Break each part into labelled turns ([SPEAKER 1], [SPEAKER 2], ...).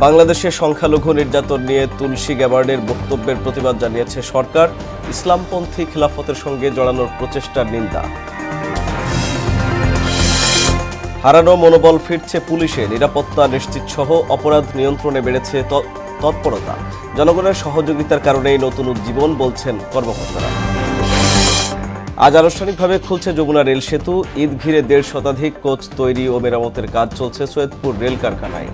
[SPEAKER 1] বাংলাদেশে সংখ্যালঘু নির্যাতন নিয়ে তুলসী গ্যাবার্ডের বক্তব্যের প্রতিবাদ জানিয়েছে সরকার। ইসলামপন্থী খিলাফতের সঙ্গে জড়ানোর প্রচেষ্টার নিন্দা। হারানো মনোবল ফিরছে পুলিশে, নিরাপত্তা নিশ্চিতসহ অপরাধ নিয়ন্ত্রণে বেড়েছে তৎপরতা। জনগণের সহযোগিতার কারণেই নতুন উজ্জীবন বলছেন কর্মকর্তারা। আজ আনুষ্ঠানিকভাবে খুলছে যমুনা রেল সেতু। ঈদ ঘিরে ১৫০ শতাধিক কোচ তৈরি ও মেরামতের কাজ চলছে সৈয়দপুর রেল কারখানায়।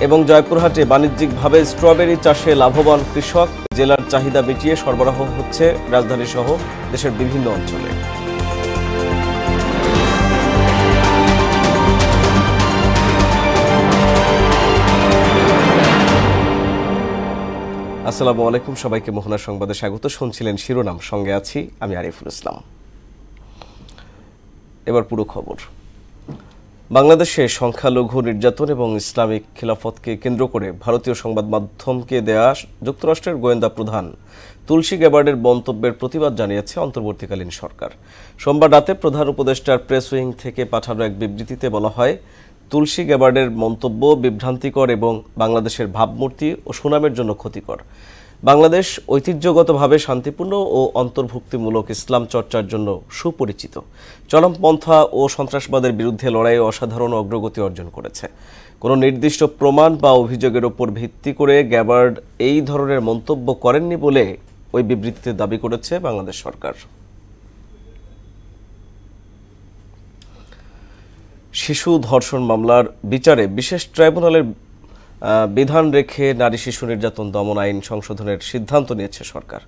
[SPEAKER 1] এবং জয়পুরহাটে বাণিজ্যিকভাবে স্ট্রবেরি চাষে লাভবান কৃষক। জেলার চাহিদা মিটিয়ে সরবরাহ হচ্ছে রাজধানী সহ দেশের বিভিন্ন অঞ্চলে। আসসালামু আলাইকুম, সবাইকে মোহনা সংবাদে স্বাগত। শুনছিলেন শিরোনাম, সঙ্গে আছি আমি আরিফুল ইসলাম। এবার পুরো খবর। বাংলাদেশে সংখ্যালঘু নির্যাতন এবং ইসলামিক খিলাফতকে কেন্দ্র করে ভারতীয় সংবাদ মাধ্যমকে দেয়া যুক্তরাষ্ট্রের গোয়েন্দা প্রধান তুলসী গ্যাবার্ডের মন্তব্যের প্রতিবাদ জানিয়েছে অন্তর্বর্তীকালীন সরকার। সোমবার রাতে প্রধান উপদেষ্টার প্রেস উইং থেকে পাঠানো এক বিবৃতিতে বলা হয়, তুলসী গ্যাবার্ডের মন্তব্য বিভ্রান্তিকর এবং বাংলাদেশের ভাবমূর্তি ও সুনামের জন্য ক্ষতিকর। বাংলাদেশ ঐতিহ্যগতভাবে শান্তিপূর্ণ ও অন্তর্ভুক্তিমূলক ইসলাম চর্চার জন্য সুপরিচিত। চরমপন্থা ও সন্ত্রাসবাদের বিরুদ্ধে লড়াইয়ে অসাধারণ অগ্রগতি অর্জন করেছে। কোনো নির্দিষ্ট প্রমাণ বা অভিযোগের উপর ভিত্তি করে গ্যাবার্ড এই ধরনের মন্তব্য করেননি বলে ওই বিবৃতিতে দাবি করেছে বাংলাদেশ সরকার। শিশু ধর্ষণ মামলার বিচারে বিশেষ ট্রাইব্যুনালের বিধান রেখে নারী শিশু নির্যাতন দমন আইন সংশোধনের সিদ্ধান্ত নিয়েছে সরকার।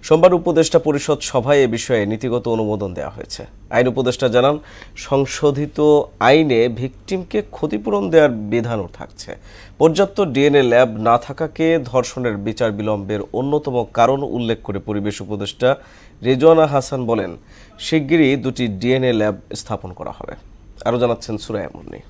[SPEAKER 1] সোমবার উপদেষ্টা পরিষদ সভায় এ বিষয়ে নীতিগত অনুমোদন দেওয়া হয়েছে। আইন উপদেষ্টা জানান, সংশোধিত আইনে ভিকটিমকে ক্ষতিপূরণ দেওয়ার বিধানও থাকছে। পর্যাপ্ত ডিএনএ ল্যাব না থাকাকে ধর্ষণের বিচার বিলম্বের অন্যতম কারণ উল্লেখ করে পরিবেশ উপদেষ্টা রেজওয়ানা হাসান বলেন, শিগগিরই ২টি ডিএনএ ল্যাব স্থাপন করা হবে। আরও জানাচ্ছেন সুরাইয়া মুন্নি।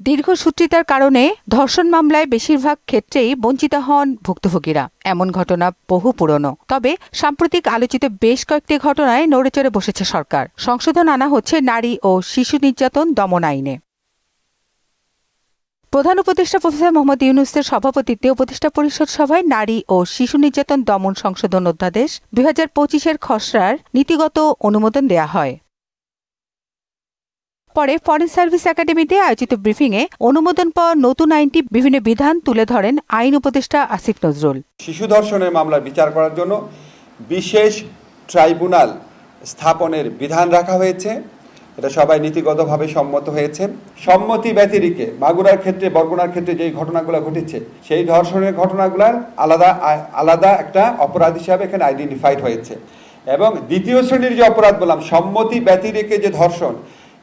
[SPEAKER 2] দীর্ঘসূত্রিতার কারণে ধর্ষণ মামলায় বেশিরভাগ ক্ষেত্রেই বঞ্চিত হন ভুক্তভোগীরা। এমন ঘটনা বহু পুরনো। তবে সাম্প্রতিক আলোচিত বেশ কয়েকটি ঘটনায় নড়েচড়ে বসেছে সরকার। সংশোধন আনা হচ্ছে নারী ও শিশু নির্যাতন দমন আইনে। প্রধান উপদেষ্টা প্রফেসর মোহাম্মদ ইউনূসের সভাপতিত্বে উপদেষ্টা পরিষদ সভায় নারী ও শিশু নির্যাতন দমন সংশোধন অধ্যাদেশ ২০২৫-এর খসড়ার নীতিগত অনুমোদন দেয়া হয়। পরে ফরেন সার্ভিস একাডেমিতে আয়োজিত ব্রিফিংয়ে অনুমোদন পাওয়া নতুন আইনটি বিভিন্ন বিধান তুলে ধরেন আইন উপদেষ্টা আসিফ নজরুল।
[SPEAKER 3] শিশু ধর্ষণের মামলার বিচার করার জন্য বিশেষ ট্রাইব্যুনাল স্থাপনের বিধান রাখা হয়েছে। এটা সবাই নীতিগতভাবে সম্মত হয়েছে। সম্মতি ব্যতিরেকে মাগুরার ক্ষেত্রে, বরগুনার ক্ষেত্রে যেই ঘটনাগুলো ঘটেছে, সেই ধর্ষণের ঘটনাগুলোর আলাদা একটা অপরাধ হিসাবে এখানে আইডেন্টিফাইড হয়েছে। এবং দ্বিতীয় শ্রেণীর যে অপরাধ বললাম, সম্মতি ব্যতিরেকে যে ধর্ষণ,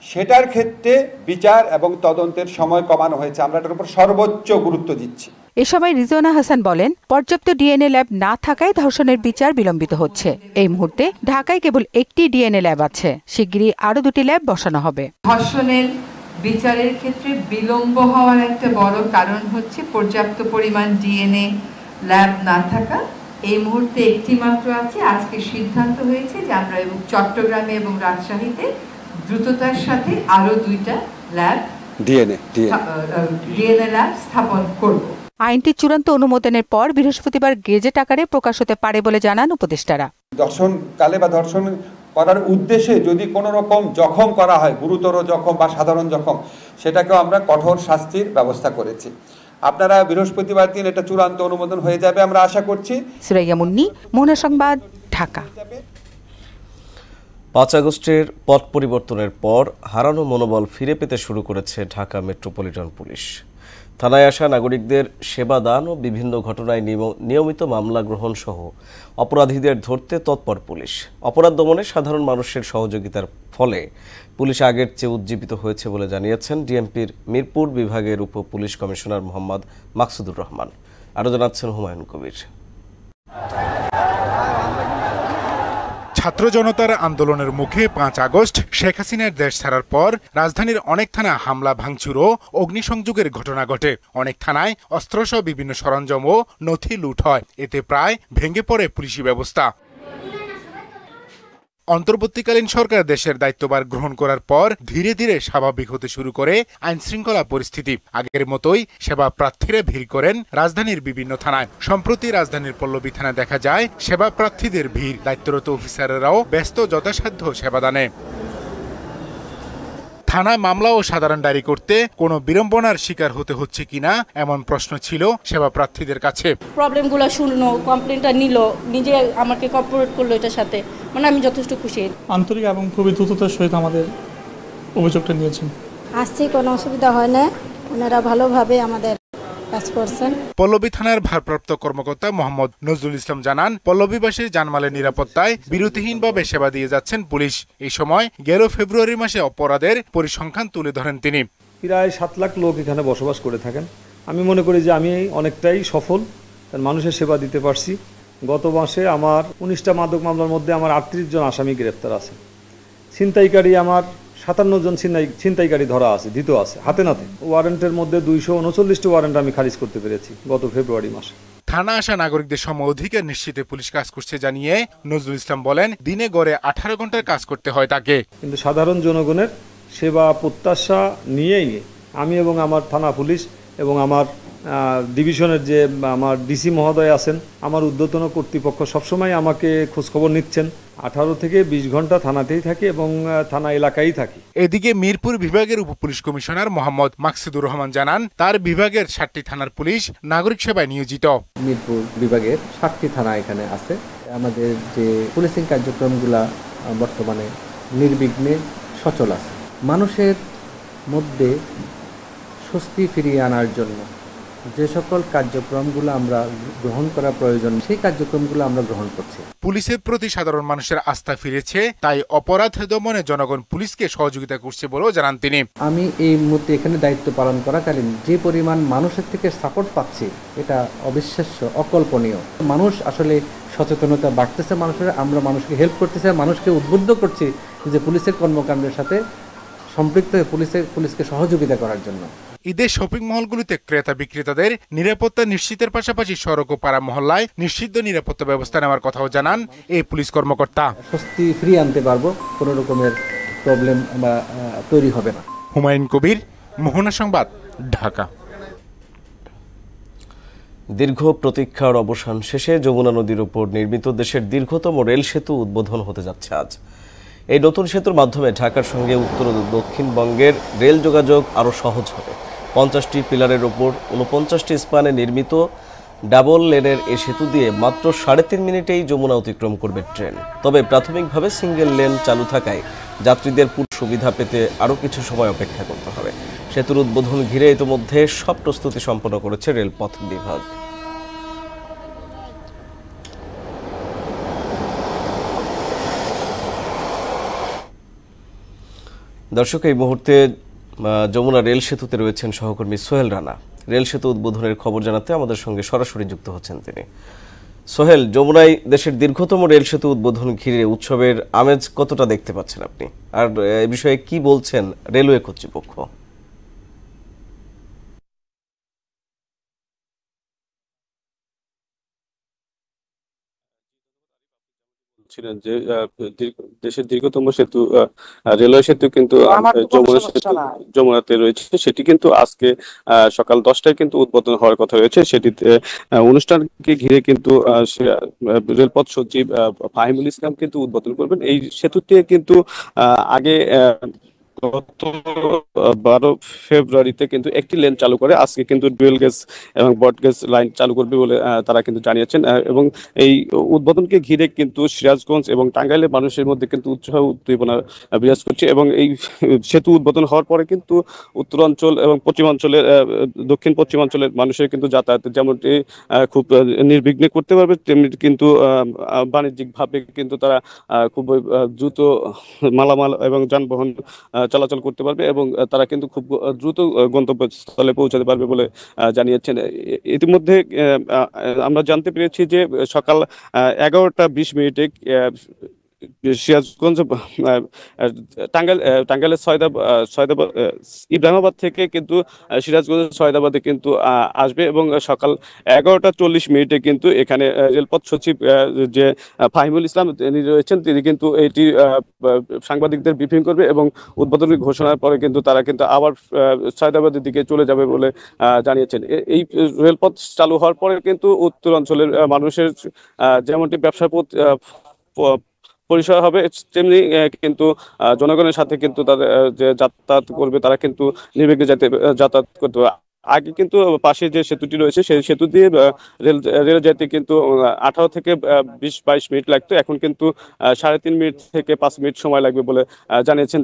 [SPEAKER 3] সেটার ক্ষেত্রে বিচার এবং তদন্তের সময় কমানো হয়েছে। আমরা এটার উপর সর্বোচ্চ গুরুত্ব দিচ্ছি।
[SPEAKER 2] এ সময় রিজওয়ানা হাসান বলেন, পর্যাপ্ত ডিএনএ ল্যাব না থাকায় ধর্ষণের বিচার বিলম্বিত হচ্ছে। এই মুহূর্তে ঢাকায় কেবল একটি ডিএনএ ল্যাব আছে। শিগগিরই আরও ২টি ল্যাব বসানো হবে।
[SPEAKER 4] ধর্ষণের বিচারের ক্ষেত্রে বিলম্ব হওয়ার একটা বড় কারণ হচ্ছে পর্যাপ্ত পরিমাণ ডিএনএ ল্যাব না থাকা। এই মুহূর্তে একটি মাত্র আছে। আজকে সিদ্ধান্ত হয়েছে যে আমরা চট্টগ্রামে এবং রাজশাহীতে দ্রুততার সাথে আরো ২টা ল্যাব ডিএনএ ল্যাব স্থাপন করব।
[SPEAKER 2] আইনটি চূড়ান্ত অনুমোদনের পর বৃহস্পতিবার গেজেট আকারে প্রকাশ হতে পারে বলে জানান উপদেষ্টারা।
[SPEAKER 3] ধর্ষণকালে বা ধর্ষণ করার উদ্দেশ্যে যদি কোনো রকম জখম করা হয়, গুরুতর জখম বা সাধারণ জখম, সেটাকেও আমরা কঠোর শাস্তির ব্যবস্থা করেছি। আপনারা বৃহস্পতিবার দিন এটা চূড়ান্ত অনুমোদন হয়ে যাবে আমরা আশা করছি।
[SPEAKER 2] সুরাইয়া মুন্নি, মোহনা সংবাদ, ঢাকা।
[SPEAKER 1] ৫ আগস্টের পথ পরিবর্তনের পর হারানো মনোবল ফিরে পেতে শুরু করেছে ঢাকা মেট্রোপলিটন পুলিশ। থানায় আসা নাগরিকদের সেবা দান ও বিভিন্ন ঘটনায় নিয়মিত মামলা গ্রহণ সহ অপরাধীদের ধরতে তৎপর পুলিশ। অপরাধ দমনে সাধারণ মানুষের সহযোগিতার ফলে পুলিশ আগের চেয়ে উজ্জীবিত হয়েছে বলে জানিয়েছেন ডিএমপির মিরপুর বিভাগের উপ পুলিশ কমিশনার মোহাম্মদ মাকসুদুর রহমান। আরও জানাচ্ছেন হুমায়ুন কবির।
[SPEAKER 5] ছাত্র জনতার আন্দোলনের মুখে ৫ আগস্ট শেখ হাসিনার দেশ ছাড়ার পর রাজধানীর অনেক থানা হামলা ভাঙচুর ও অগ্নিসংযোগের ঘটনা ঘটে। অনেক থানায় অস্ত্রসহ বিভিন্ন সরঞ্জাম ও নথি লুট হয়। এতে প্রায় ভেঙে পড়ে পুলিশি ব্যবস্থা। অন্তর্বর্তীকালীন সরকার দেশের দায়িত্বভার গ্রহণ করার পর ধীরে ধীরে স্বাভাবিক হতে শুরু করে আইনশৃঙ্খলা পরিস্থিতি। আগের মতোই সেবা প্রার্থীরা ভিড় করেন রাজধানীর বিভিন্ন থানায়। সম্প্রতি রাজধানীর পল্লবী থানায় দেখা যায় সেবা প্রার্থীদের ভিড়, দায়িত্বরত অফিসাররাও ব্যস্ত যথাসাধ্য সেবাদানে। থানায় মামলা ও সাধারণ ডায়েরি করতে কোনো বিড়ম্বনার শিকার হতে হচ্ছে কিনা এমন প্রশ্ন ছিল সেবা প্রার্থীদের কাছে।
[SPEAKER 6] প্রবলেমগুলো শুনলো, কমপ্লেনটা নিল, নিজে আমাকে কোঅপারেট করলো, এটার সাথে মানে আমি যথেষ্ট খুশি।
[SPEAKER 7] আন্তরিক এবং খুবই দ্রুততার সহিত আমাদের অভিযোগটা নিয়েছেন।
[SPEAKER 8] আসছি, কোনো অসুবিধা হয় না, ওনারা ভালোভাবে আমাদের কাজ করছেন।
[SPEAKER 5] পল্লবী থানার ভারপ্রাপ্ত কর্মকর্তা মোহাম্মদ নজরুল ইসলাম জানান, পল্লবীবাসীর জানমালের নিরাপত্তায় বিরতিহীনভাবে সেবা দিয়ে যাচ্ছেন পুলিশ। এই সময় গেল ফেব্রুয়ারি মাসে অপরাধের পরিসংখ্যান তুলে ধরেন তিনি।
[SPEAKER 9] প্রায় 7 লাখ লোক এখানে বসবাস করে থাকেন। আমি মনে করি যে আমি অনেকটাই সফল, মানুষের সেবা দিতে পারছি। গত মাসে আমার 19টা মাদক মামলার মধ্যে আমার 38 জন আসামি গ্রেপ্তার আছে। ছিনতাইকারী আমার 57 জন ছিনতাইকারী ধরা আছে, ধৃত আছে হাতে নাতে। ওয়ারেন্টের মধ্যে 239টি ওয়ারেন্ট আমি খারিজ করতে পেরেছি গত ফেব্রুয়ারি মাসে।
[SPEAKER 5] থানা আসা নাগরিকদের সম অধিকার নিশ্চিতে পুলিশ কাজ করছে জানিয়ে নজরুল ইসলাম বলেন, দিনে গড়ে 18 ঘন্টার কাজ করতে হয় তাকে। কিন্তু
[SPEAKER 9] সাধারণ জনগণের সেবা প্রত্যাশা নিয়েই আমি এবং আমার থানা পুলিশ এবং আমার ডিভিশনের যে আমার ডিসি মহোদয় আছেন, আমার ঊর্ধ্বতন কর্তৃপক্ষ সবসময় আমাকে খোঁজখবর নিচ্ছেন। 18 থেকে 20 ঘন্টা থানাতেই থাকি এবং থানা এলাকায় থাকি।
[SPEAKER 5] এদিকে মিরপুর বিভাগের উপপুলিশ কমিশনার মোহাম্মদ মাকসুদুর রহমান জানান, তার বিভাগের 7টি থানার পুলিশ নাগরিক সেবায় নিয়োজিত।
[SPEAKER 10] মিরপুর বিভাগের 7টি থানা এখানে আছে। আমাদের যে পুলিশিং কার্যক্রমগুলা বর্তমানে নির্বিঘ্নে সচল আছে। মানুষের মধ্যে স্বস্তি ফিরিয়ে আনার জন্য যে সকল কার্যক্রমগুলো আমরা গ্রহণ করা প্রয়োজন, সেই কার্যক্রমগুলো আমরা গ্রহণ করছি।
[SPEAKER 5] পুলিশের প্রতি সাধারণ মানুষের আস্থা ফিরেছে, তাই অপরাধ দমনে জনগণ পুলিশকে সহযোগিতা করছে বলেও জানান তিনি।
[SPEAKER 10] আমি এই মুহূর্তে এখানে দায়িত্ব পালন করাকালীন যে পরিমাণ মানুষের থেকে সাপোর্ট পাচ্ছি, এটা অবিশ্বাস্য, অকল্পনীয়। মানুষ আসলে সচেতনতা বাড়তেছে, আমরা মানুষকে হেল্প করতেছি, মানুষকে উদ্বুদ্ধ করছি যে পুলিশের কর্মকাণ্ডের সাথে সম্পৃক্ত হয়ে পুলিশকে সহযোগিতা করার জন্য।
[SPEAKER 5] ঈদের শপিং মহলগুলিতে ক্রেতা বিক্রেতাদের নিরাপত্তা নিশ্চিতের পাশাপাশি সড়ক ও পাড়া মহল্লায় নিষিদ্ধ নিরাপত্তা ব্যবস্থা নেওয়ার কথাও জানান এই পুলিশ কর্মকর্তা।
[SPEAKER 10] স্বস্তি ফিরিয়ে আনতে পারবো, কোনো রকমের প্রবলেম বা তৈরি হবে না।
[SPEAKER 5] হুমায়ুন কবির, মোহনা সংবাদ, ঢাকা।
[SPEAKER 1] দীর্ঘ প্রতীক্ষার অবসান শেষে যমুনা নদীর উপর নির্মিত দেশের দীর্ঘতম রেল সেতু উদ্বোধন হতে যাচ্ছে আজ। এই নতুন সেতুর মাধ্যমে ঢাকার সঙ্গে উত্তর ও দক্ষিণবঙ্গের রেল যোগাযোগ আরও সহজ হবে। 50টি পিলারের ওপর 49টি স্পানে নির্মিত ডাবল লেনের এই সেতু দিয়ে মাত্র 3.5 মিনিটেই যমুনা অতিক্রম করবে ট্রেন। তবে প্রাথমিকভাবে সিঙ্গেল লেন চালু থাকায় যাত্রীদের পুরো সুবিধা পেতে আরও কিছু সময় অপেক্ষা করতে হবে। সেতুর উদ্বোধন ঘিরে ইতিমধ্যে সব প্রস্তুতি সম্পন্ন করেছে রেলপথ বিভাগ। দর্শক, এই মুহূর্তে যমুনা রেল সেতুতে রয়েছেন সহকর্মী সোহেল রানা। রেল সেতু উদ্বোধনের খবর জানাতে আমাদের সঙ্গে সরাসরি যুক্ত হচ্ছেন তিনি। সোহেল, যমুনায় দেশের দীর্ঘতম রেল সেতু উদ্বোধন ঘিরে উৎসবের আমেজ কতটা দেখতে পাচ্ছেন আপনি, আর এ বিষয়ে কি বলছেন রেলওয়ে কর্তৃপক্ষ?
[SPEAKER 11] ছিলেন যে দেশের দীর্ঘতম সেতু রেলওয়ে সেতু কিন্তু যমুনাতে রয়েছে, সেটি কিন্তু আজকে সকাল 10টায় কিন্তু উদ্বোধন হওয়ার কথা রয়েছে। সেটিতে অনুষ্ঠানকে ঘিরে কিন্তু রেলপথ সচিব ফাহিমুল ইসলাম কিন্তু উদ্বোধন করবেন। এই সেতুটি কিন্তু আগে গত 12 ফেব্রুয়ারিতে কিন্তু একটি লেন চালু করে, আজকে কিন্তু ডুয়েল গেজ এবং ব্রড গেজ লাইন চালু করবে বলে তারা কিন্তু জানিয়েছেন। এবং এই উদ্বোধনকে ঘিরে কিন্তু সিরাজগঞ্জ এবং টাঙ্গাইলের মানুষের মধ্যে কিন্তু উৎসাহ উদ্দীপনা বিরাজ করছে। এবং এই সেতু উদ্বোধন হওয়ার পরে কিন্তু উত্তরাঞ্চল এবং পশ্চিমাঞ্চলের দক্ষিণ পশ্চিমাঞ্চলের মানুষের কিন্তু যাতায়াত যেমনটি খুব নির্বিঘ্নে করতে পারবে, তেমনি কিন্তু বাণিজ্যিকভাবে কিন্তু তারা খুব দ্রুত মালামাল এবং যানবাহন চলাচল করতে পারবে এবং তারা কিন্তু খুব দ্রুত গন্তব্যস্থলে পৌঁছাতে পারবে বলে জানিয়েছেন। ইতিমধ্যে আমরা জানতে পেরেছি যে সকাল 11টা 20 মিনিটে সিরাজগঞ্জ টাঙ্গাইলের ইব্রাহিমাবাদ থেকে কিন্তু সিরাজগঞ্জের সয়দাবাদে কিন্তু আসবে এবং সকাল 11:40 কিন্তু এখানে রেলপথ সচিব যে ফাহিমুল ইসলাম তিনি রয়েছেন, তিনি কিন্তু এটি সাংবাদিকদের ব্রিফিং করবে এবং উদ্বোধনী ঘোষণার পরে কিন্তু তারা কিন্তু আবার সয়দাবাদের দিকে চলে যাবে বলে জানিয়েছেন। এই রেলপথ চালু হওয়ার পরে কিন্তু উত্তর অঞ্চলের মানুষের যেমনটি ব্যবসা পরিষেবা হবে, তেমনি কিন্তু জনগণের সাথে কিন্তু তাদের যে যাতায়াত করবে তারা কিন্তু নির্বিঘ্নে যাতায়াত করতে হবে। আগে কিন্তু পাশে যে সেতুটি রয়েছে সেই সেতু দিয়ে রেল যেতে কিন্তু 18 থেকে 20-22 মিনিট লাগতো, এখন কিন্তু 3.5 মিনিট থেকে 5 মিনিট সময় লাগবে বলে জানিয়েছেন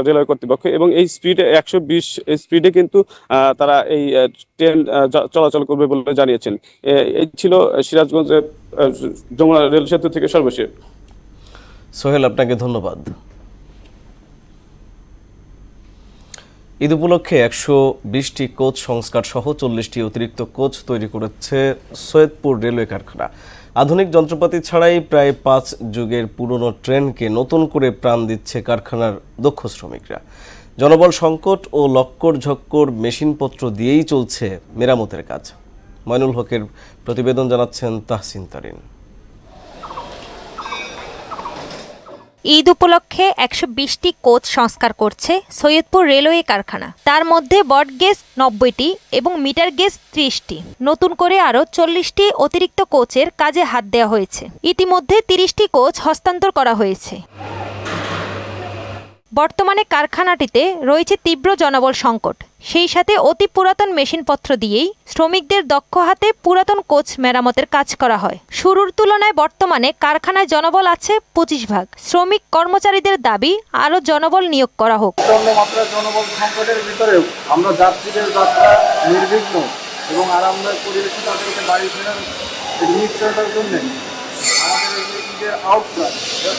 [SPEAKER 11] রেলওয়ে কর্তৃপক্ষ। এবং এই স্পিডে 120 স্পিডে কিন্তু তারা এই ট্রেন চলাচল করবে বলে জানিয়েছেন। এই ছিল সিরাজগঞ্জের যমুনা রেল সেতু থেকে সর্বশেষ।
[SPEAKER 1] সোহেল, আপনাকে ধন্যবাদ। ঈদ উপলক্ষে 120টি কোচ সংস্কার সহ 40টি অতিরিক্ত কোচ তৈরি করেছে সৈয়দপুর রেলওয়ে কারখানা। আধুনিক যন্ত্রপাতি ছাড়াই প্রায় 5 যুগের পুরনো ট্রেনকে নতুন করে প্রাণ দিচ্ছে কারখানার দক্ষ শ্রমিকরা। জনবল সংকট ও লক্কর ঝক্কর মেশিনপত্র দিয়েই চলছে মেরামতের কাজ। ময়নুল হকের প্রতিবেদন, জানাচ্ছেন তাহসিন তারিন।
[SPEAKER 12] ঈদ উপলক্ষে 120টি কোচ সংস্কার করছে সৈয়দপুর রেলওয়ে কারখানা। তার মধ্যে বড গেজ 90টি এবং মিটার গেজ 30টি। নতুন করে আরও 40টি অতিরিক্ত কোচের কাজে হাত দেওয়া হয়েছে। ইতিমধ্যে 30টি কোচ হস্তান্তর করা হয়েছে। বর্তমানে কারখানাটিতে রয়েছে তীব্র জনবল সংকট, সেই সাথে অতি পুরাতন মেশিনপত্র দিয়েই শ্রমিকদের দক্ষ হাতে পুরাতন কোচ মেরামতের কাজ করা হয়। শুরুর তুলনায় বর্তমানে কারখানায় জনবল আছে 25 ভাগ। শ্রমিক কর্মচারীদের দাবি আরও জনবল নিয়োগ করা হোক।
[SPEAKER 13] জনবল সংকটের ভিতরেও আমরা যাত্রীদের যাত্রা নির্বিঘ্ন এবং আরামদায়ক পরিবেশে তাদেরকে বাড়ি ফেরার নিশ্চয়তার জন্য আমাদের ঈদের আউটপ্লাস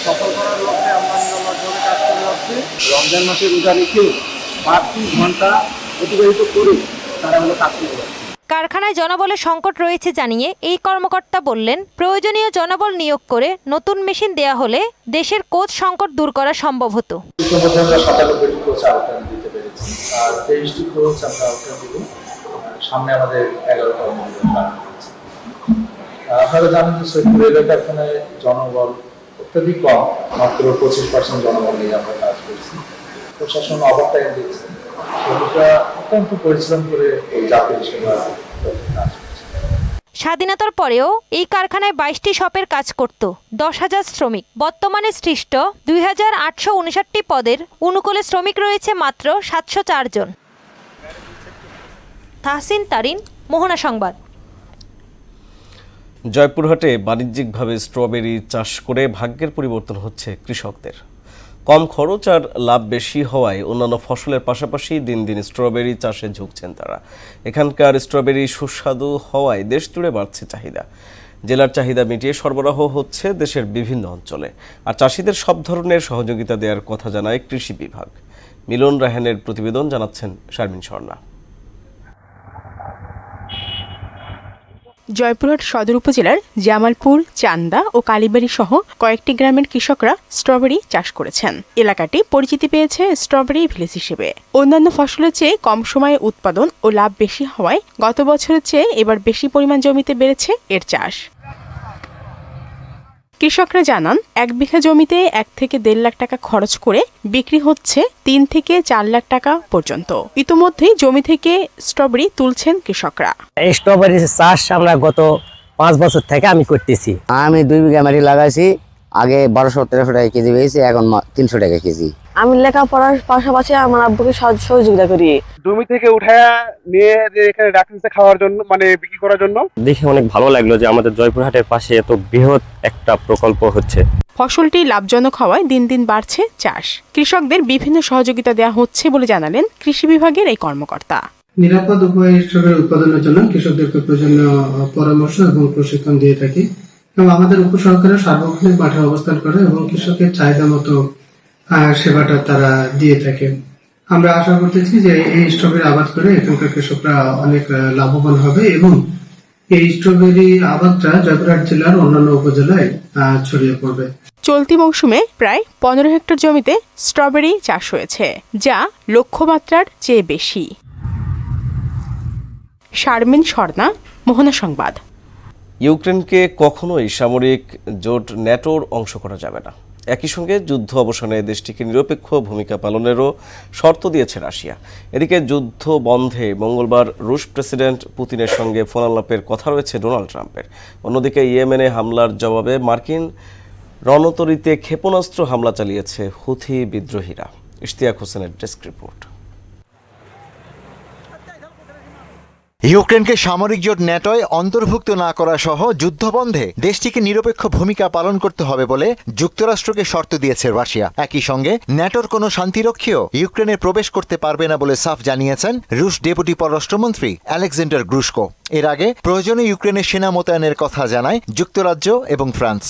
[SPEAKER 13] সফল করার লক্ষ্যে আমরা নিরলসভাবে কাজ করে যাচ্ছি। রমজান মাসে রোজা রেখে 30 ঘন্টা অতিবাহিত করে তারা হলো কাজ করে যাচ্ছে।
[SPEAKER 12] কারখানায় জনবলের সংকট রয়েছে জানিয়ে এই কর্মকর্তা বললেন, প্রয়োজনীয় জনবল নিয়োগ করে নতুন মেশিন দেয়া হলে দেশের কোচ সংকট দূর করা সম্ভব হতো। সামনে আমাদের 11টা আপনারা জানেন যে সৈয়দপুর রেলওয়ে কারখানায় জনবল অত্যধিক কম, মাত্র 25% জনবল নিয়ে আমরা কাজ করছি। প্রশাসন ওভারটাইম দিচ্ছে, শ্রমিকরা অত্যন্ত পরিশ্রম করে এই জাতীয় সেবা কাজ করছে। স্বাধীনতার পরেও এই কারখানায় 22টি শপের কাজ করত 10,000 শ্রমিক। বর্তমানে সৃষ্ট 2859টি পদের অনুকূলে শ্রমিক রয়েছে মাত্র 704 জন। তাহসিন তারিন, মোহনা সংবাদ।
[SPEAKER 1] জয়পুরহাটে বাণিজ্যিকভাবে স্ট্রবেরি চাষ করে ভাগ্যের পরিবর্তন হচ্ছে কৃষকদের। কম খরচ আর লাভ বেশি হওয়ায় অন্যান্য ফসলের পাশাপাশি দিন দিন স্ট্রবেরি চাষে ঝুঁকছেন তারা। এখানকার স্ট্রবেরি সুস্বাদু হওয়ায় দেশ জুড়ে বাড়ছে চাহিদা। জেলার চাহিদা মিটিয়ে সরবরাহ হচ্ছে দেশের বিভিন্ন অঞ্চলে। আর চাষিদের সব ধরনের সহযোগিতা দেওয়ার কথা জানায় কৃষি বিভাগ। মিলন রাহানের প্রতিবেদন, জানাচ্ছেন শারমিন স্বর্ণা।
[SPEAKER 14] জয়পুরহাট সদর উপজেলার জামালপুর, চান্দা ও কালীবাড়ি সহ কয়েকটি গ্রামের কৃষকরা স্ট্রবেরি চাষ করেছেন। এলাকাটি পরিচিতি পেয়েছে স্ট্রবেরি ভিলেজ হিসেবে। অন্যান্য ফসলের চেয়ে কম সময়ে উৎপাদন ও লাভ বেশি হওয়ায় গত বছরের চেয়ে এবার বেশি পরিমাণ জমিতে বেড়েছে এর চাষ। কৃষকরা জানান, 1 বিঘা জমিতে 1 থেকে 1.5 লাখ টাকা খরচ করে বিক্রি হচ্ছে 3 থেকে 4 লাখ টাকা পর্যন্ত। ইতিমধ্যেই জমি থেকে স্ট্রবেরি তুলছেন কৃষকরা।
[SPEAKER 15] এই স্ট্রবেরি চাষ আমরা গত 5 বছর থেকে আমি করতেছি।
[SPEAKER 16] আমি 2 বিঘা মাটি লাগাইছি, আগে 1200-1300 টাকা কেজি পেয়েছি, এখন 300 টাকা কেজি।
[SPEAKER 17] আমি লেখাপড়ার পাশাপাশি আমার আব্বুকে সহযোগিতা করি।
[SPEAKER 18] জমি থেকে উঠায়া নিয়ে এখানে রাখতেছে খাওয়ার জন্য, মানে বিক্রি করার জন্য।
[SPEAKER 19] দেখে অনেক ভালো লাগলো যে আমাদের জয়পুরহাটের পাশে এত বৃহৎ একটা প্রকল্প হচ্ছে।
[SPEAKER 14] ফসলটি লাভজনক হওয়ায় দিন দিন বাড়ছে চাষ। কৃষকদের বিভিন্ন সহযোগিতা দেওয়া হচ্ছে বলে জানালেন কৃষি বিভাগের এই কর্মকর্তা।
[SPEAKER 20] নিরাপদ উপায়ে স্ট্রবেরি উৎপাদনের জন্য কৃষকদেরকে প্রয়োজনীয় পরামর্শ এবং প্রশিক্ষণ দিয়ে থাকি এবং আমাদের উপসহকারীরা সার্বক্ষণিক মাঠে অবস্থান করে এবং কৃষকের চাহিদা মতো সেবাটা তারা দিয়ে থাকে। আমরা আশা করতেছি যে এই স্ট্রবেরি আবাদ করে এখানকার কৃষকরা অনেক লাভবান হবে এবং এই স্ট্রবেরি আবাদটা জয়পুরহাট জেলার অন্যান্য উপজেলায় ছড়িয়ে পড়বে।
[SPEAKER 14] চলতি মৌসুমে প্রায় 15 হেক্টর জমিতে স্ট্রবেরি চাষ হয়েছে, যা লক্ষ্যমাত্রার চেয়ে বেশি। শারমিন স্বর্ণা, মোহনা সংবাদ।
[SPEAKER 1] ইউক্রেনকে কখনোই সামরিক জোট ন্যাটোর অংশ করা যাবে না। একই সঙ্গে যুদ্ধ অবসানে দেশটিকে নিরপেক্ষ ভূমিকা পালনেরও শর্ত দিয়েছে রাশিয়া। এদিকে যুদ্ধ বন্ধে মঙ্গলবার রুশ প্রেসিডেন্ট পুতিনের সঙ্গে ফোন আলাপের কথা রয়েছে ডোনাল্ড ট্রাম্পের। অন্যদিকে ইয়েমেনে হামলার জবাবে মার্কিন রণতরীতে ক্ষেপণাস্ত্র হামলা চালিয়েছে হুথি বিদ্রোহীরা। ইশতিয়াক হোসেনের ডেস্ক রিপোর্ট।
[SPEAKER 21] ইউক্রেনকে সামরিক জোট ন্যাটোয় অন্তর্ভুক্ত না করা সহ যুদ্ধবন্ধে দেশটিকে নিরপেক্ষ ভূমিকা পালন করতে হবে বলে যুক্তরাষ্ট্রকে শর্ত দিয়েছে রাশিয়া। একই সঙ্গে ন্যাটোর কোনো শান্তিরক্ষীও ইউক্রেনে প্রবেশ করতে পারবে না বলে সাফ জানিয়েছেন রুশ ডেপুটি পররাষ্ট্রমন্ত্রী আলেকজান্ডার গ্রুশকো। এর আগে প্রয়োজনে ইউক্রেনে সেনা মোতায়েনের কথা জানায় যুক্তরাজ্য এবং ফ্রান্স।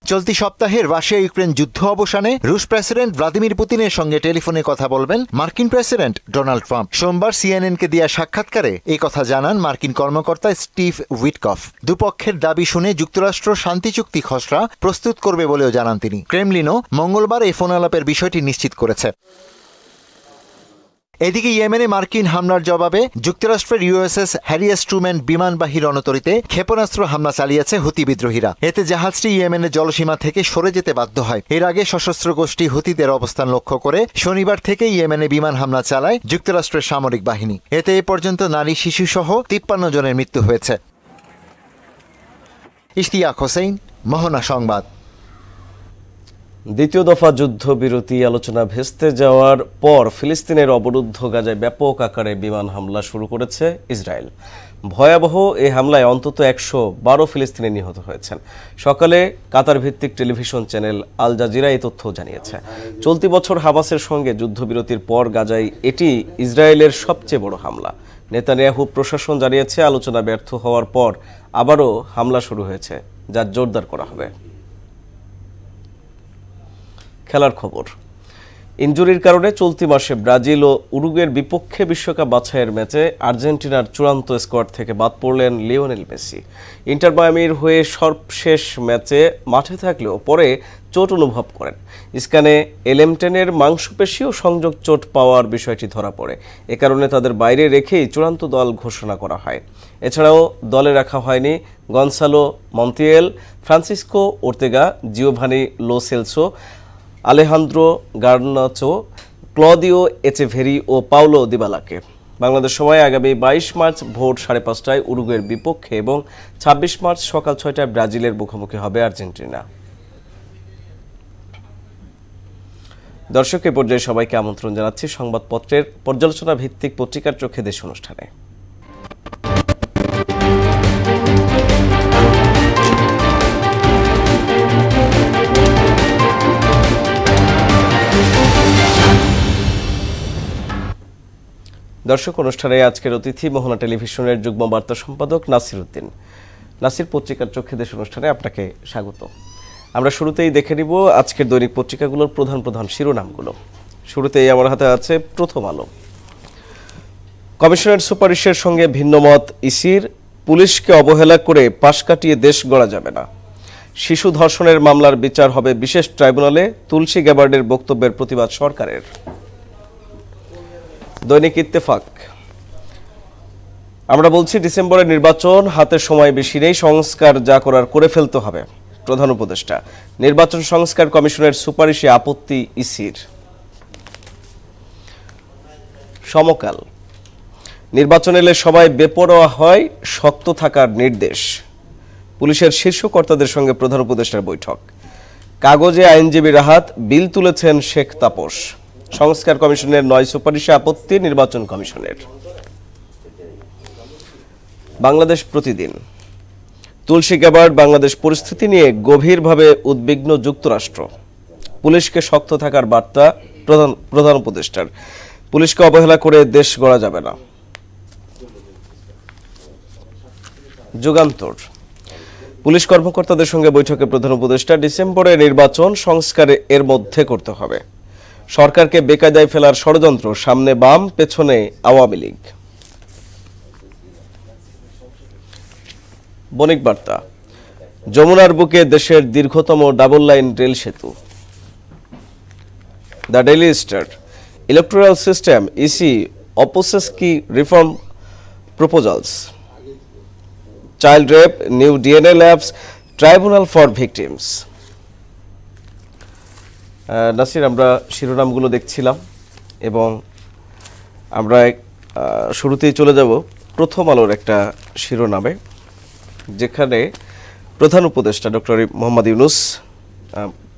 [SPEAKER 21] চলতি সপ্তাহে রাশিয়া ইউক্রেন যুদ্ধ অবসানে রুশ প্রেসিডেন্ট ভ্লাদিমির পুতিনের সঙ্গে টেলিফোনে কথা বলবেন মার্কিন প্রেসিডেন্ট ডোনাল্ড ট্রাম্প। সোমবার সিএনএনকে দেয়া সাক্ষাৎকারে এই কথা জানান মার্কিন কর্মকর্তা স্টিভ উইটকফ। দুপক্ষের দাবি শুনে যুক্তরাষ্ট্র শান্তি চুক্তি খসড়া প্রস্তুত করবে বলেও জানান তিনি। ক্রেমলিনও মঙ্গলবার এই ফোন আলাপের বিষয়টি নিশ্চিত করেছে। এদিকে ইয়েমেনে মার্কিন হামলার জবাবে যুক্তরাষ্ট্রের ইউএসএস হ্যারি এস ট্রুম্যান বিমানবাহী রণতরীতে ক্ষেপণাস্ত্র হামলা চালিয়েছে হুতি বিদ্রোহীরা। এতে জাহাজটি ইয়েমেনের জলসীমা থেকে সরে যেতে বাধ্য হয়। এর আগে সশস্ত্র গোষ্ঠী হুতিদের অবস্থান লক্ষ্য করে শনিবার থেকে ইয়েমেনে বিমান হামলা চালায় যুক্তরাষ্ট্রের সামরিক বাহিনী। এতে এ পর্যন্ত নারী, শিশুসহ 53 জনের মৃত্যু হয়েছে। ইশতিয়াক হোসেন, মোহনা সংবাদ।
[SPEAKER 1] দ্বিতীয় দফা যুদ্ধবিরতি আলোচনা ভেস্তে যাওয়ার পর ফিলিস্তিনের অবরুদ্ধ গাজায় ব্যাপক আকারে বিমান হামলা শুরু করেছে ইসরায়েল। ভয়াবহ এই হামলায় অন্তত 112 ফিলিস্তিনি নিহত হয়েছেন। সকালে কাতার ভিত্তিক টেলিভিশন চ্যানেল আল জাজিরা এই তথ্য জানিয়েছে। চলতি বছর হামাসের সঙ্গে যুদ্ধবিরতির পর গাজায় এটি ইসরায়েলের সবচেয়ে বড় হামলা। নেতানিয়াহু প্রশাসন জানিয়েছে আলোচনা ব্যর্থ হওয়ার পর আবারও হামলা শুরু হয়েছে, যা জোরদার করা হবে। খেলার খবর। ইনজুরির কারণে চলতি মাসে ব্রাজিল ও উরুগুয়ের বিপক্ষে বিশ্বকাপ বাছাইয়ের ম্যাচে আর্জেন্টিনার চূড়ান্ত স্কোয়াড থেকে বাদ পড়লেন লিওনেল মেসি। ইন্টার মায়ামির হয়ে সর্বশেষ ম্যাচে মাঠে থাকলেও পরে চোট অনুভব করেন। স্ক্যানে এলেমটেনের মাংসপেশি ও সংযোগ চোট পাওয়ার বিষয়টি ধরা পড়ে। এ কারণে তাদের বাইরে রেখেই চূড়ান্ত দল ঘোষণা করা হয়। এছাড়াও দলে রাখা হয়নি Gonzalo Montiel, Francisco Ortega, Giovani Lo Celso, Alejandro Garnacho, Claudio Echeverri ও পাউলো দিবালাকে। বাংলাদেশ সময় আগামী 22 মার্চ ভোর 5:30টায় উরুগুয়ের বিপক্ষে এবং 26 মার্চ সকাল 6টায় ব্রাজিলের মুখোমুখি হবে আর্জেন্টিনা। দর্শক, এ পর্যায়ে সবাইকে আমন্ত্রণ জানাচ্ছি সংবাদপত্রের পর্যালোচনা ভিত্তিক পত্রিকার চোখে দেশ অনুষ্ঠানে। দর্শক, অনুষ্ঠানে আজকের অতিথি মোহনা টেলিভিশনের যুগ্ম বার্তা সম্পাদক নাসির উদ্দিন। নাসির, পত্রিকার চোখে দেশ অনুষ্ঠানে আপনাকে স্বাগত। আমরা শুরুতেই দেখে নিব আজকের দৈনিক পত্রিকাগুলোর প্রধান প্রধান শিরোনামগুলো। শুরুতেই আমার হাতে আছে প্রথম আলো। কমিশনের সুপারিশের সঙ্গে ভিন্নমত ইসির, পুলিশকে অবহেলা করে পাশ কাটিয়ে দেশ গড়া যাবে না। শিশু ধর্ষণের মামলার বিচার হবে বিশেষ ট্রাইব্যুনালে, তুলসী গ্যাবার্ডের বক্তব্যের প্রতিবাদ সরকারের। দৈনিক ইত্তেফাক। আমরা বলছি ডিসেম্বরের নির্বাচন, হাতে সময় বেশি নেই, সংস্কার যা করার করে ফেলতে হবে। প্রধান উপদেষ্টা। নির্বাচন সংস্কার কমিশনের সুপারিশে আপত্তি ইসির। সমকাল। নির্বাচন এলে সবাই বেপরোয়া হয়, শক্ত থাকার নির্দেশ। পুলিশের শীর্ষ কর্তাদের সঙ্গে প্রধান উপদেষ্টার বৈঠক। কাগজে আইনজীবী রাহাত, বিল তুলেছেন শেখ তাপস। সংস্কার কমিশনের 9 সুপারিশে আপত্তি নির্বাচন কমিশনের। বাংলাদেশ প্রতিদিন। তুলসী গ্যাবার্ড, বাংলাদেশ পরিস্থিতি নিয়ে গভীরভাবে উদ্বিগ্ন যুক্তরাষ্ট্র। পুলিশকে শক্ত থাকার বার্তা প্রধান উপদেষ্টার। পুলিশকে অবহেলা করে দেশ গড়া যাবে না। যুগান্তর। পুলিশ কর্মকর্তাদের সঙ্গে বৈঠকে প্রধান উপদেষ্টা। ডিসেম্বরে নির্বাচন, সংস্কারে এর মধ্যে করতে হবে। সরকারকে বেকায়দায় ফেলার ষড়যন্ত্র, সামনে বাম, পেছনে আওয়ামী লীগ। বণিক বার্তা, যমুনার বুকে দেশের দীর্ঘতম ডাবল লাইন রেল সেতু। The daily star, electoral system EC opposes key reform proposals. Child rape, new DNA labs, tribunal for victims. Nasir, আমরা শিরোনামগুলো দেখছিলাম এবং আমরা শুরুতেই চলে যাব প্রথম আলোর একটা শিরোনামে, যেখানে প্রধান উপদেষ্টা ডক্টর মোহাম্মদ ইউনূস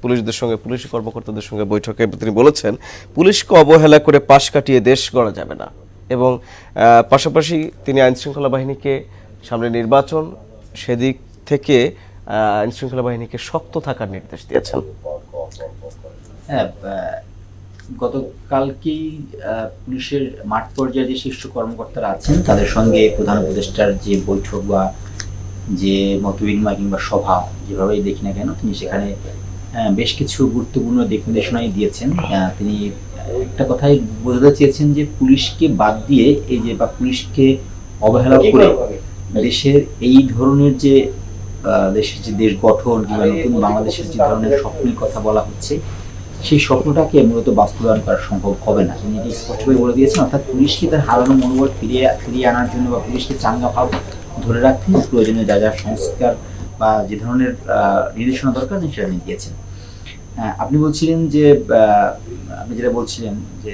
[SPEAKER 1] পুলিশদের সঙ্গে, পুলিশ কর্মকর্তাদের সঙ্গে বৈঠকে তিনি বলেছেন, পুলিশকে অবহেলা করে পাশ কাটিয়ে দেশ গড়া যাবে না। এবং পাশাপাশি তিনি আইনশৃঙ্খলা বাহিনীকে, সামনে নির্বাচন, সেদিক থেকে আইনশৃঙ্খলা বাহিনীকে শক্ত থাকার নির্দেশ দিয়েছেন।
[SPEAKER 4] হ্যাঁ, গতকালকেই পুলিশের মাঠ পর্যায়ে যে শীর্ষ কর্মকর্তারা আছেন তাদের সঙ্গে প্রধান উপদেষ্টার যে বৈঠক বা যে মতবিনিময় কিংবা সভা যেভাবেই দেখি না কেন, তিনি সেখানে বেশ কিছু গুরুত্বপূর্ণ দিক নির্দেশনাই দিয়েছেন। তিনি একটা কথাই বোঝাতে চেয়েছেন যে পুলিশকে বাদ দিয়ে এই যে বা পুলিশকে অবহেলা করে দেশের এই ধরনের যে দেশের যে দেশ গঠন কিংবা নতুন বাংলাদেশের যে ধরনের স্বপ্নের কথা বলা হচ্ছে, সেই স্বপ্নটাকে মূলত বাস্তবায়ন করা সম্ভব হবে না। তিনি এটি স্পষ্টভাবে বলে দিয়েছেন। অর্থাৎ পুলিশকে তার হারানো মনোবল ফিরিয়ে আনার জন্য বা পুলিশকে চাঙ্গা ভাব ধরে রাখতে প্রয়োজনীয় যা যা সংস্কার বা যে ধরনের নির্দেশনা দরকার সেটা তিনি দিয়েছেন। আপনি বলছিলেন যে আপনি যেটা বলছিলেন যে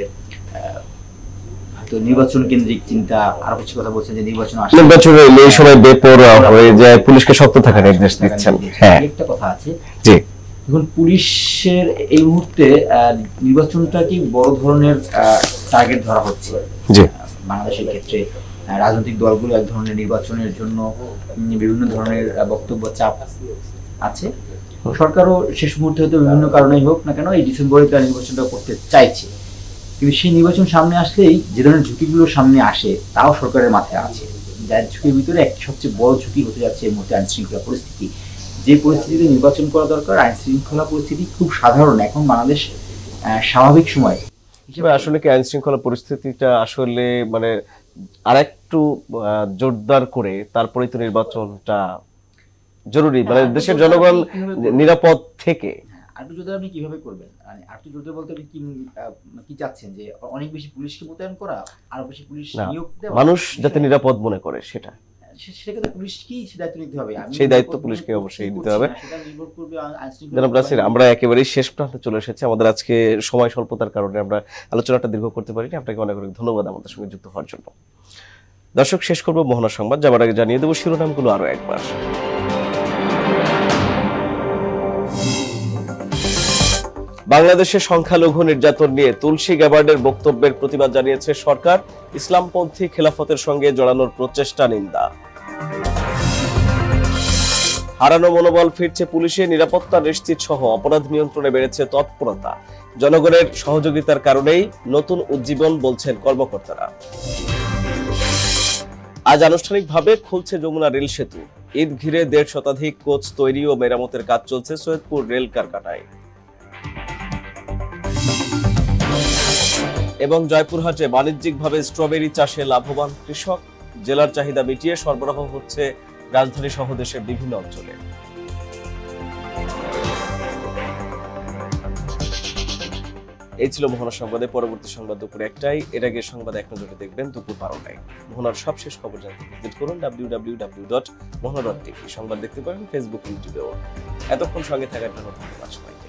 [SPEAKER 4] হয়তো নির্বাচন কেন্দ্রিক চিন্তা, আর কিছু কথা বলছেন যে
[SPEAKER 1] নির্বাচনের এই সময় বেপরোয়া হয়ে যায়, পুলিশকে শক্ত থাকার নির্দেশ দিচ্ছেন। হ্যাঁ,
[SPEAKER 4] একটা কথা আছে।
[SPEAKER 1] জি,
[SPEAKER 4] এখন পুলিশের এই মুহূর্তে নির্বাচনটা কি বড় ধরনের টার্গেট ধরা হচ্ছে বাংলাদেশের ক্ষেত্রে। রাজনৈতিক দলগুলো এক ধরনের নির্বাচনের জন্য বিভিন্ন ধরনের বক্তব্য, চাপ আছে। সরকারও শেষ মুহূর্তে হয়তো বিভিন্ন কারণেই হোক না কেন এই ডিসেম্বরে তারা নির্বাচনটা করতে চাইছে, কিন্তু সেই নির্বাচন সামনে আসলেই যে ধরনের ঝুঁকিগুলো সামনে আসে তাও সরকারের মাথায় আছে। যার ঝুঁকির ভিতরে একটি সবচেয়ে বড় ঝুঁকি হতে যাচ্ছে এই মুহূর্তে আইনশৃঙ্খলা পরিস্থিতি। যে পরিস্থিতিতে নির্বাচন করা দরকার, আইনশৃঙ্খলা পরিস্থিতি খুব সাধারণ এখন বাংলাদেশ স্বাভাবিক সময়
[SPEAKER 1] হিসেবে। আসলে কি আইনশৃঙ্খলা পরিস্থিতিটা আসলে মানে আরেকটু জোরদার করে তারপরেই তো নির্বাচনটা জরুরি, মানে দেশের জনগণ নিরাপদ থেকে।
[SPEAKER 4] আরেকটু জোরদার আপনি কিভাবে করবেন? আরেকটু জোরদার বলতে আপনি কি চাচ্ছেন যে অনেক বেশি পুলিশকে মোতায়েন করা, আরো বেশি পুলিশ নিয়োগ দেওয়া,
[SPEAKER 1] মানুষ যাতে নিরাপদ মনে করে সেটা,
[SPEAKER 4] সেক্ষেত্রে পুলিশকেই দায়িত্ব নিতে হবে।
[SPEAKER 1] সেই দায়িত্ব পুলিশকে অবশ্যই দিতে হবে। জনাব নাসির, আমরা একেবারেই শেষ প্রান্তে চলে এসেছি। আমাদের আজকে সময় স্বল্পতার কারণে আমরা আলোচনাটা দীর্ঘ করতে পারিনি। আপনাকে অনেক অনেক ধন্যবাদ আমাদের সঙ্গে যুক্ত হওয়ার জন্য। দর্শক, শেষ করবো মোহনা সংবাদ, যাবার আগে জানিয়ে দেবো শিরোনামগুলো আরো একবার। বাংলাদেশে সংখ্যালঘু নির্যাতন নিয়ে তুলসী গ্যাবার্ডের বক্তব্যের প্রতিবাদ জানিয়েছে সরকার। ইসলামপন্থী খেলাফতের সঙ্গে জড়ানোর প্রচেষ্টা নিন্দা। হারানো মনোবল ফিরছে পুলিশে, নিরাপত্তা নিশ্চিত সহ অপরাধ নিয়ন্ত্রণে বেড়েছে তৎপরতা। জনগণের সহযোগিতার কারণেই নতুন উজ্জীবন বলছেন কর্মকর্তারা। আজ আনুষ্ঠানিকভাবে খুলছে যমুনা রেল সেতু। ঈদ ঘিরে 1.5 শতাধিক কোচ তৈরি ও মেরামতের কাজ চলছে সৈয়দপুর রেল কারখানায়। এবং জয়পুরহাটে বাণিজ্যিকভাবে স্ট্রবেরি চাষে লাভবান কৃষক। জেলার চাহিদা মিটিয়ে সরবরাহ হচ্ছে রাজধানী সহ দেশের বিভিন্ন অঞ্চলে। এই ছিল মোহনা সংবাদে। পরবর্তী সংবাদ দুপুর 1টায়। এর আগে সংবাদ এক নজরে দেখবেন দুপুর 12টায়। মোহনার সবশেষ খবর জানতে ভিজিট করুন www.mohana.tv। সংবাদ দেখতে পারেন ফেসবুক, ইউটিউবেও। এতক্ষণ সঙ্গে থাকার জন্য ধন্যবাদ সবাইকে।